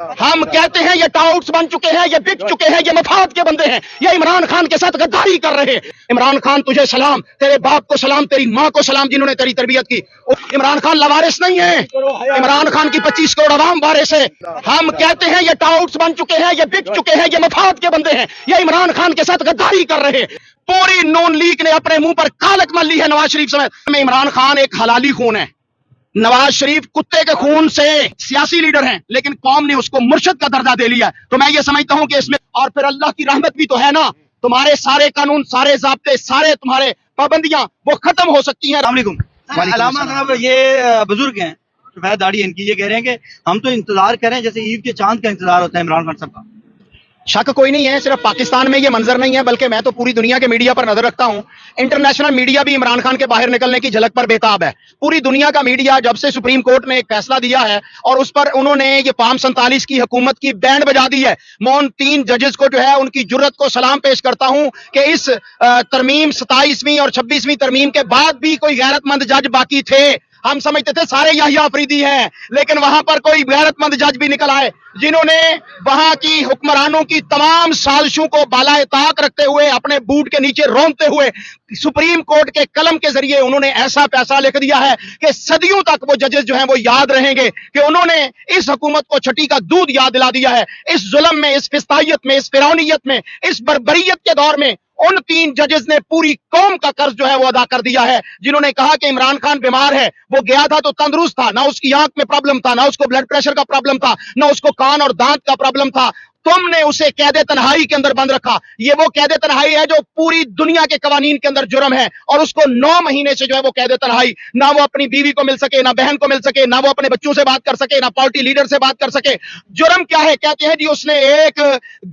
ہم کہتے ہیں یہ ٹاؤٹس بن چکے ہیں، یہ بک چکے ہیں، یہ مفاد کے بندے ہیں، یہ عمران خان کے ساتھ غداری کر رہے ہیں۔ عمران خان تجھے سلام، تیرے باپ کو سلام، تیری ماں کو سلام جنہوں نے تیری تربیت کی۔ عمران خان لوارث نہیں ہے، عمران خان کی 25 کروڑ عوام وارث ہے۔ ہم کہتے ہیں یہ ٹاؤٹس بن چکے ہیں، یہ بک چکے ہیں، یہ مفاد کے بندے ہیں، یہ عمران خان کے ساتھ غداری کر رہے ہیں۔ پوری نون لیگ نے اپنے منہ پر کالک مل لی ہے نواز شریف سمیت۔ عمران خان ایک حلالی خون ہے، نواز شریف کتے کے خون سے سیاسی لیڈر ہیں، لیکن قوم نے اس کو مرشد کا درجہ دے لیا۔ تو میں یہ سمجھتا ہوں کہ اس میں اور پھر اللہ کی رحمت بھی تو ہے نا، تمہارے سارے قانون، سارے ضابطے، سارے تمہارے پابندیاں وہ ختم ہو سکتی ہیں۔ السلام علیکم۔ علامہ صاحب یہ بزرگ ہیں، سفید داڑھی ان کی، یہ کہہ رہے ہیں کہ ہم تو انتظار کریں جیسے عید کے چاند کا انتظار ہوتا ہے عمران خان صاحب کا۔ شک کوئی نہیں ہے، صرف پاکستان میں یہ منظر نہیں ہے، بلکہ میں تو پوری دنیا کے میڈیا پر نظر رکھتا ہوں۔ انٹرنیشنل میڈیا بھی عمران خان کے باہر نکلنے کی جھلک پر بےتاب ہے۔ پوری دنیا کا میڈیا جب سے سپریم کورٹ نے ایک فیصلہ دیا ہے اور اس پر انہوں نے یہ پام 47 کی حکومت کی بینڈ بجا دی ہے، میں ان 3 ججز کو جو ہے ان کی جرت کو سلام پیش کرتا ہوں کہ اس ترمیم 27ویں اور 26ویں ترمیم کے بعد بھی کوئی غیرت مند جج باقی تھے۔ ہم سمجھتے تھے سارے یحییٰ آفریدی ہیں، لیکن وہاں پر کوئی غیرت مند جج بھی نکل آئے جنہوں نے وہاں کی حکمرانوں کی تمام سازشوں کو بالائے طاق رکھتے ہوئے، اپنے بوٹ کے نیچے رونتے ہوئے، سپریم کورٹ کے قلم کے ذریعے انہوں نے ایسا فیصلہ لکھ دیا ہے کہ صدیوں تک وہ ججز جو ہیں وہ یاد رہیں گے کہ انہوں نے اس حکومت کو چھٹی کا دودھ یاد دلا دیا ہے۔ اس ظلم میں، اس فسطائیت میں، اس فرعونیت میں، اس بربریت کے دور میں ان 3 ججز نے پوری قوم کا قرض جو ہے وہ ادا کر دیا ہے، جنہوں نے کہا کہ عمران خان بیمار ہے، وہ گیا تھا تو تندرست تھا، نہ اس کی آنکھ میں پرابلم تھا، نہ اس کو بلڈ پریشر کا پرابلم تھا، نہ اس کو کان اور دانت کا پرابلم تھا۔ تم نے اسے قید تنہائی کے اندر بند رکھا۔ یہ وہ قید تنہائی ہے جو پوری دنیا کے قوانین کے اندر جرم ہے، اور اس کو 9 مہینے سے جو ہے وہ قید تنہائی، نہ وہ اپنی بیوی کو مل سکے، نہ بہن کو مل سکے، نہ وہ اپنے بچوں سے بات کر سکے، نہ پارٹی لیڈر سے بات کر سکے۔ جرم کیا ہے؟ کہتے ہیں جی اس نے ایک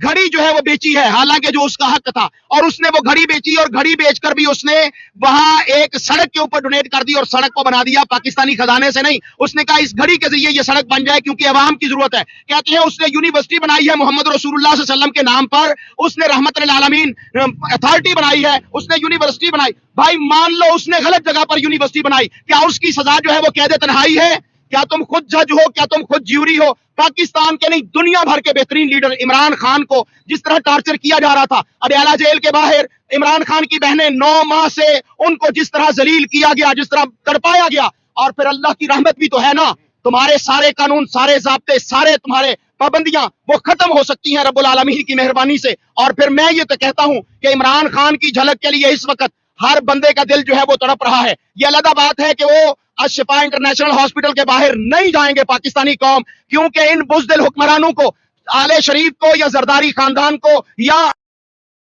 گھڑی جو ہے وہ بیچی ہے، حالانکہ جو اس کا حق تھا، اور اس نے وہ گھڑی بیچی، اور گھڑی بیچ کر بھی اس نے وہاں ایک سڑک کے اوپر ڈونیٹ کر دی، اور سڑک کو بنا دیا پاکستانی خزانے سے نہیں۔ اس نے کہا اس گھڑی کے ذریعے یہ سڑک بن جائے کیونکہ عوام کی ضرورت ہے۔ کہتے ہیں اس نے یونیورسٹی بنائی ہے محمد رسول اللہ صلی اللہ علیہ وسلم کے نام پر، اس نے رحمت للعالمین اتھارٹی بنائی ہے، اس نے یونیورسٹی بنائی۔ بھائی مان لو اس نے غلط جگہ پر یونیورسٹی بنائی، کیا اس کی سزا جو ہے وہ قید تنہائی ہے؟ کیا تم خود جج ہو؟ کیا تم خود جیوری ہو؟ پاکستان کے نہیں دنیا بھر کے بہترین لیڈر عمران خان کو جس طرح ٹارچر کیا جا رہا تھا، اڈیالہ جیل کے باہر عمران خان کی بہنیں 9 ماہ سے ان کو جس طرح ذلیل کیا گیا، جس طرح تڑپایا گیا، اور پھر اللہ کی رحمت بھی تو ہے نا، تمہارے سارے قانون، سارے ضابطے، سارے تمہارے پابندیاں وہ ختم ہو سکتی ہیں رب العالمین کی مہربانی سے۔ اور پھر میں یہ تو کہتا ہوں کہ عمران خان کی جھلک کے لیے اس وقت ہر بندے کا دل جو ہے وہ تڑپ رہا ہے۔ یہ علیحدہ بات ہے کہ وہ الشفا انٹرنیشنل ہاسپٹل کے باہر نہیں جائیں گے پاکستانی قوم، کیونکہ ان بزدل حکمرانوں کو، آل شریف کو یا زرداری خاندان کو، یا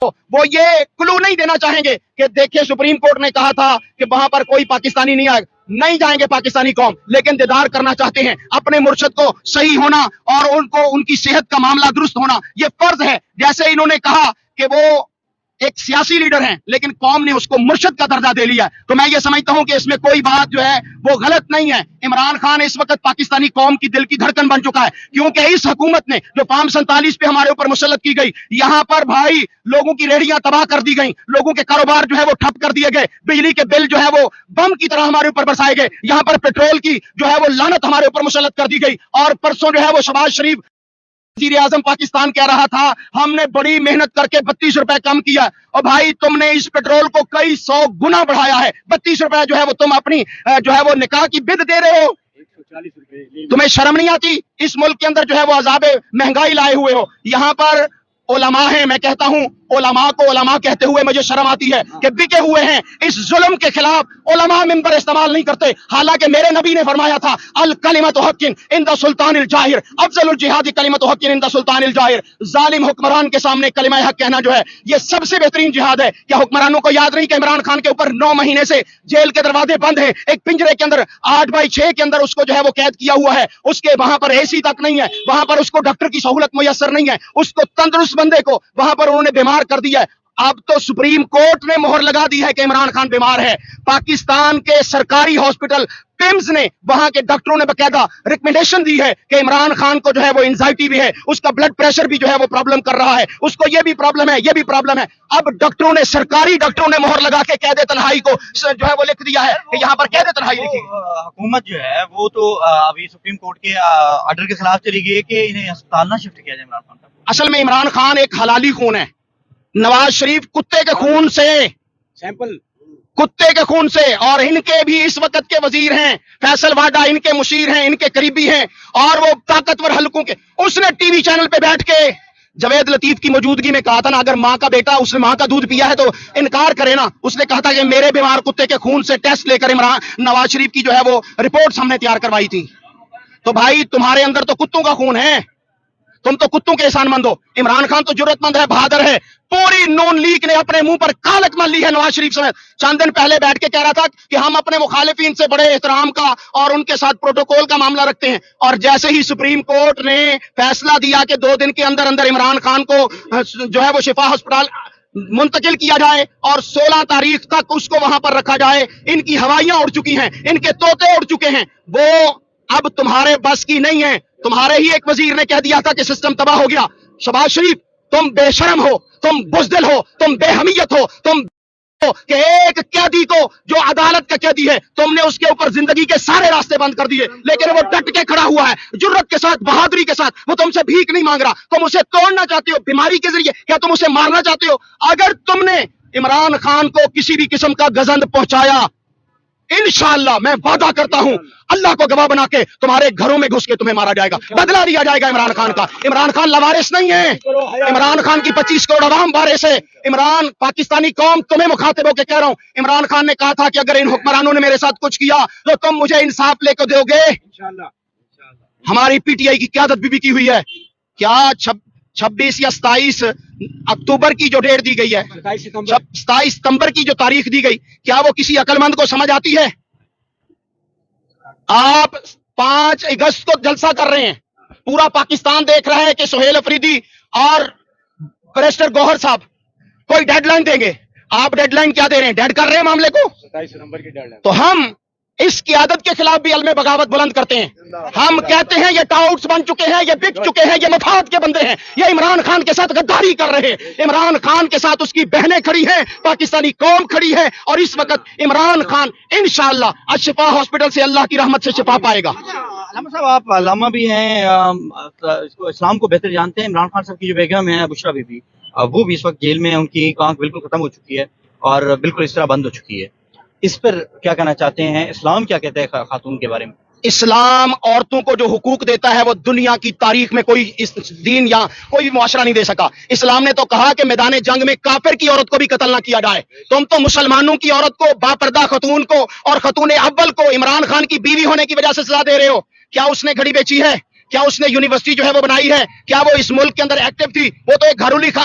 وہ یہ کلو نہیں دینا چاہیں گے کہ دیکھیں سپریم کورٹ نے کہا تھا کہ وہاں پر کوئی پاکستانی نہیں آئے۔ نہیں جائیں گے پاکستانی قوم، لیکن دیدار کرنا چاہتے ہیں اپنے مرشد کو صحیح ہونا، اور ان کو ان کی صحت کا معاملہ درست ہونا یہ فرض ہے۔ جیسے انہوں نے کہا کہ وہ ایک سیاسی لیڈر ہیں، لیکن قوم نے اس کو مرشد کا درجہ دے لیا، تو میں یہ سمجھتا ہوں کہ اس میں کوئی بات جو ہے وہ غلط نہیں ہے۔ عمران خان اس وقت پاکستانی قوم کی دل کی دھڑکن بن چکا ہے، کیونکہ اس حکومت نے جو فارم 47 پہ ہمارے اوپر مسلط کی گئی، یہاں پر بھائی لوگوں کی ریڑیاں تباہ کر دی گئیں، لوگوں کے کاروبار جو ہے وہ ٹھپ کر دیے گئے، بجلی کے بل جو ہے وہ بم کی طرح ہمارے اوپر برسائے گئے، یہاں پر پیٹرول کی جو ہے وہ لعنت ہمارے اوپر مسلط کر دی گئی، اور پرسوں جو ہے وہ شہباز شریف وزیر اعظم پاکستان کہہ رہا تھا ہم نے بڑی محنت کر کے 32 روپے کم کیا، اور بھائی تم نے اس پیٹرول کو کئی 100 گنا بڑھایا ہے۔ 32 روپے جو ہے وہ تم اپنی جو ہے وہ نکاح کی بد دے رہے ہو، تمہیں شرم نہیں آتی؟ اس ملک کے اندر جو ہے وہ عذاب مہنگائی لائے ہوئے ہو۔ یہاں پر علماء ہیں، میں کہتا ہوں علماء کو علماء کہتے ہوئے مجھے شرم آتی ہے کہ بکے ہوئے ہیں۔ اس ظلم کے خلاف علماء منبر استعمال نہیں کرتے، حالانکہ میرے نبی نے فرمایا تھا الکلمۃ حق عند سلطان الجاہر افضل الجہاد کلمۃ حق عند سلطان الجاہر۔ ظالم حکمران کے سامنے کلمہ حق کہنا جو ہے یہ سب سے بہترین جہاد ہے۔ کیا حکمرانوں کو یاد نہیں کہ عمران خان کے اوپر 9 مہینے سے جیل کے دروازے بند ہیں، ایک پنجرے کے اندر 8x6 کے اندر اس کو جو ہے وہ قید کیا ہوا ہے، اس کے وہاں پر AC تک نہیں ہے، وہاں پر اس کو ڈاکٹر کی سہولت میسر نہیں ہے، اس کو تندرست بندے کو وہاں پر انہوں نے بیمار کر دیا ہے۔ अब तो सुप्रीम कोर्ट ने मोहर लगा दी है कि इमरान खान बीमार है। पाकिस्तान के सरकारी हॉस्पिटल पिम्स ने, वहां के डॉक्टरों ने बकायदा रिकमेंडेशन दी है कि इमरान खान को जो है वो एंजाइटी भी है, उसका ब्लड प्रेशर भी जो है वो प्रॉब्लम कर रहा है, उसको ये भी प्रॉब्लम है, ये भी प्रॉब्लम है। अब डॉक्टरों ने, सरकारी डॉक्टरों ने मोहर लगा के कैद तन्हाई को जो है वो लिख दिया है कि यहाँ पर कैद तन्हाई लिखी। हुकूमत जो है वो तो अभी सुप्रीम कोर्ट के ऑर्डर के खिलाफ चली गई है कि इन्हें अस्पताल ना शिफ्ट किया जाए इमरान खान का। असल में इमरान खान एक हलाली खून है। नवाज शरीफ कुत्ते के खून से, सैंपल कुत्ते के खून से, और इनके भी इस वक्त के वजीर हैं, फैसल वाडा इनके मुशीर हैं, इनके करीबी हैं, और वो ताकतवर हलकों के। उसने टीवी चैनल पे बैठ के जवेद लतीफ की मौजूदगी में कहा था ना, अगर माँ का बेटा उसने माँ का दूध पिया है तो इनकार करे ना। उसने कहा था कि मेरे बीमार कुत्ते के खून से टेस्ट लेकर इमरान नवाज शरीफ की जो है वो रिपोर्ट हमने तैयार करवाई थी। तो भाई तुम्हारे अंदर तो कुत्तों का खून है, तुम तो कुत्तों के एहसानमंद हो। इमरान खान तो जरूरतमंद है, बहादुर है। पूरी नून लीग ने अपने मुंह पर कालक मल ली है नवाज शरीफ समेत। चंद दिन पहले बैठ के कह रहा था कि हम अपने मुखालिफिन से बड़े एहतराम का और उनके साथ प्रोटोकॉल का मामला रखते हैं, और जैसे ही सुप्रीम कोर्ट ने फैसला दिया कि 2 दिन के अंदर अंदर इमरान खान को जो है वो शिफा अस्पताल मुंतकिल किया जाए और 16 तारीख तक उसको वहां पर रखा जाए, इनकी हवाइयां उड़ चुकी हैं, इनके तोते उड़ चुके हैं, वो अब तुम्हारे बस की नहीं है। तुम्हारे ही एक वजीर ने कह दिया था कि सिस्टम तबाह हो गया। शहबाज शरीफ, तुम बेशरम हो, तुम बुज़दिल हो, तुम बेहमियत हो, तुम कि एक कैदी को जो अदालत का कैदी है, तुमने उसके ऊपर जिंदगी के सारे रास्ते बंद कर दिए, लेकिन वो डट के खड़ा हुआ है जुर्रत के साथ, बहादुरी के साथ। वो तुमसे भीख नहीं मांग रहा। तुम उसे तोड़ना चाहते हो बीमारी के जरिए, क्या तुम उसे मारना चाहते हो? अगर तुमने इमरान खान को किसी भी किस्म का गजंद पहुंचाया, इंशाअल्लाह मैं वादा करता हूं, अल्लाह को गवाह बना के तुम्हारे घरों में घुस के तुम्हें मारा जाएगा, बदला लिया जाएगा इमरान खान का। इमरान खान लवारिस नहीं है, इमरान खान की 25 करोड़ अवाम वारिस है। इमरान, पाकिस्तानी कौम तुम्हें मुखातिब होकर कह रहा हूं, इमरान खान ने कहा था कि अगर इन हुक्मरानों ने मेरे साथ कुछ किया तो तुम मुझे इंसाफ लेकर दोगे। हमारी पीटीआई की क्यादत भी की हुई है। क्या 26 या 27 अक्टूबर की जो डेट दी गई है, 27 सितंबर की जो तारीख दी गई, क्या वो किसी अक्लमंद को समझ आती है? आप 5 अगस्त को जलसा कर रहे हैं, पूरा पाकिस्तान देख रहा है कि सुहेल अफरीदी और बैरिस्टर गौहर साहब कोई डेडलाइन देंगे। आप डेडलाइन क्या दे रहे हैं? डेड कर रहे हैं मामले को। 27 नवंबर की डेडलाइन। तो हम इस क़ियादत के खिलाफ भी अलमे बगावत बुलंद करते हैं। हम कहते हैं ये टाउट्स बन चुके हैं, ये बिक चुके हैं, ये मफाद के बंदे हैं, ये इमरान खान के साथ गद्दारी कर रहे हैं। इमरान खान के साथ उसकी बहनें खड़ी हैं, पाकिस्तानी कौम खड़ी है, और इस वक्त इमरान खान इंशाअल्लाह अशफा हॉस्पिटल से अल्लाह की रहमत से शिफा पाएगा। अल्लामा साहब, आप अल्लामा भी हैं, इस्लाम को बेहतर जानते हैं। इमरान खान साहब की जो बेगम है बुशरा बीबी, वो भी इस वक्त जेल में है, उनकी आंख बिल्कुल खत्म हो चुकी है और बिल्कुल इस तरह बंद हो चुकी है। इस पर क्या कहना चाहते हैं? इस्लाम क्या कहता है खातून के बारे में? इस्लाम औरतों को जो हुकूक देता है वो दुनिया की तारीख में कोई इस दीन या कोई भी मुआशरा नहीं दे सका। इस्लाम ने तो कहा कि मैदान जंग में काफिर की औरत को भी कत्ल ना किया जाए। तुम तो मुसलमानों की औरत को, बापर्दा खतून को और खतून अव्वल को इमरान खान की बीवी होने की वजह से सजा दे रहे हो। क्या उसने घड़ी बेची है? क्या उसने यूनिवर्सिटी जो है वो बनाई है? क्या वो इस मुल्क के अंदर एक्टिव थी? वो तो एक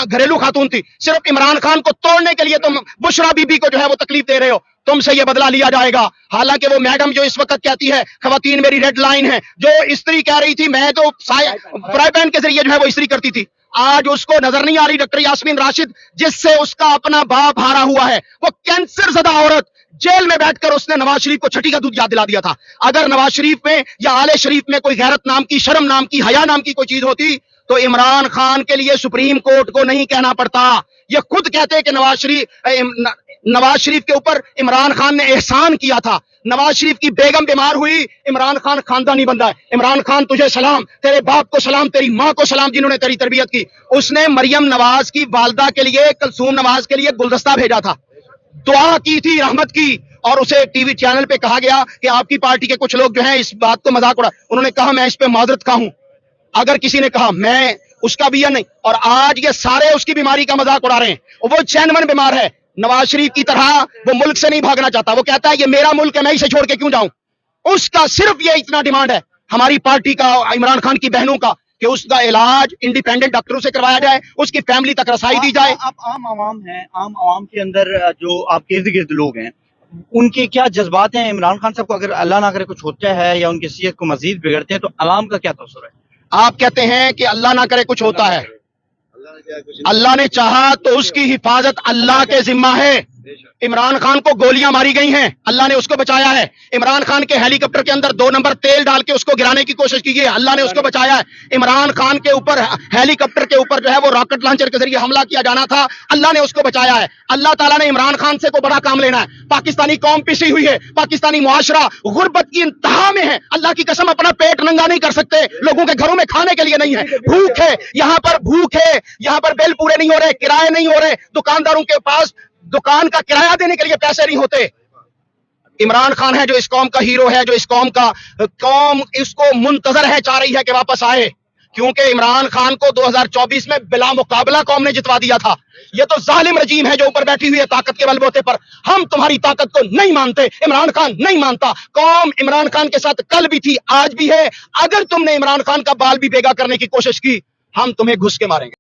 घरेलू खातून थी। सिर्फ इमरान खान को तोड़ने के लिए तुम बुशरा बीबी को जो है वो तकलीफ दे रहे हो। तुमसे ये बदला लिया जाएगा। हालांकि वो मैडम जो इस वक्त कहती है खवातीन मेरी रेड लाइन है, जो इस्त्री कह रही थी मैं तो फ्राई पैन के जरिए जो है वो इस्त्री करती थी, आज उसको नजर नहीं आ रही डॉक्टर यास्मीन राशिद, जिससे उसका अपना बाप हारा हुआ है। वो कैंसर ज़दा औरत जेल में बैठकर उसने नवाज शरीफ को छठी का दूध याद दिला दिया था। अगर नवाज शरीफ में या आले शरीफ में कोई गैरत नाम की, शर्म नाम की, हया नाम की कोई चीज होती तो इमरान खान के लिए सुप्रीम कोर्ट को नहीं कहना पड़ता। ये खुद कहते हैं कि नवाज शरीफ के ऊपर इमरान खान ने एहसान किया था। नवाज शरीफ की बेगम बीमार हुई, इमरान खान खानदानी बंदा है। इमरान खान तुझे सलाम, तेरे बाप को सलाम, तेरी माँ को सलाम जिन्होंने तेरी तरबियत की। उसने मरियम नवाज की वालदा के लिए, कलसूम नवाज के लिए गुलदस्ता भेजा था, दुआ की थी, रहमत की, और उसे टीवी चैनल पे कहा गया कि आपकी पार्टी के कुछ लोग जो हैं इस बात को मजाक उड़ा। उन्होंने कहा मैं इस पे माजरत खा हूं अगर किसी ने कहा, मैं उसका भी या नहीं। और आज ये सारे उसकी बीमारी का मजाक उड़ा रहे हैं। वो चैनमन बीमार है, नवाज शरीफ की तरह वो मुल्क से नहीं भागना चाहता। वो कहता है ये मेरा मुल्क है, मैं इसे छोड़ के क्यों जाऊं। उसका सिर्फ ये इतना डिमांड है हमारी पार्टी का, इमरान खान की बहनों का, कि उसका इलाज इंडिपेंडेंट डॉक्टरों से करवाया जाए, उसकी फैमिली तक रसाई दी जाए। आप आम आवाम हैं, आम आवाम के अंदर जो आपके इर्द गिर्द लोग हैं, उनके क्या जज्बात हैं? इमरान खान साहब को अगर अल्लाह ना करे कुछ होता है या उनकी सेहत को मजीद बिगड़ते हैं तो आवाम का क्या तौसर है? आप कहते हैं कि अल्लाह ना करे कुछ होता है, अल्लाह ने चाहा तो उसकी हिफाजत अल्लाह के जिम्मा है। इमरान खान को गोलियां मारी गई हैं, अल्लाह ने उसको बचाया है। इमरान खान के हेलीकॉप्टर के अंदर 2 नंबर तेल डाल के उसको गिराने की कोशिश की गई है, अल्लाह ने उसको बचाया है। इमरान खान के ऊपर हेलीकॉप्टर के ऊपर जो है वो रॉकेट लॉन्चर के जरिए हमला किया जाना था, अल्लाह ने उसको बचाया है। अल्लाह ताला ने इमरान खान से को बड़ा काम लेना है। पाकिस्तानी कौम पिसी हुई है, पाकिस्तानी मुआशरा गुर्बत की इंतहा में है। अल्लाह की कसम अपना पेट नंगा नहीं कर सकते, लोगों के घरों में खाने के लिए नहीं है, भूख है, यहाँ पर भूख है, यहाँ पर बिल पूरे नहीं हो रहे, किराए नहीं हो रहे, दुकानदारों के पास दुकान का किराया देने के लिए पैसे नहीं होते। इमरान खान है जो इस कौम का हीरो है, जो इस कौम इसको मुंतजर है, चाह रही है कि वापस आए, क्योंकि इमरान खान को 2024 में बिला मुकाबला कौम ने जितवा दिया था। ये तो जालिम रजीम है जो ऊपर बैठी हुई है ताकत के बलबूते पर। हम तुम्हारी ताकत को नहीं मानते, इमरान खान नहीं मानता। कौम इमरान खान के साथ कल भी थी, आज भी है। अगर तुमने इमरान खान का बाल भी बेगा करने की कोशिश की, हम तुम्हें घुस के मारेंगे।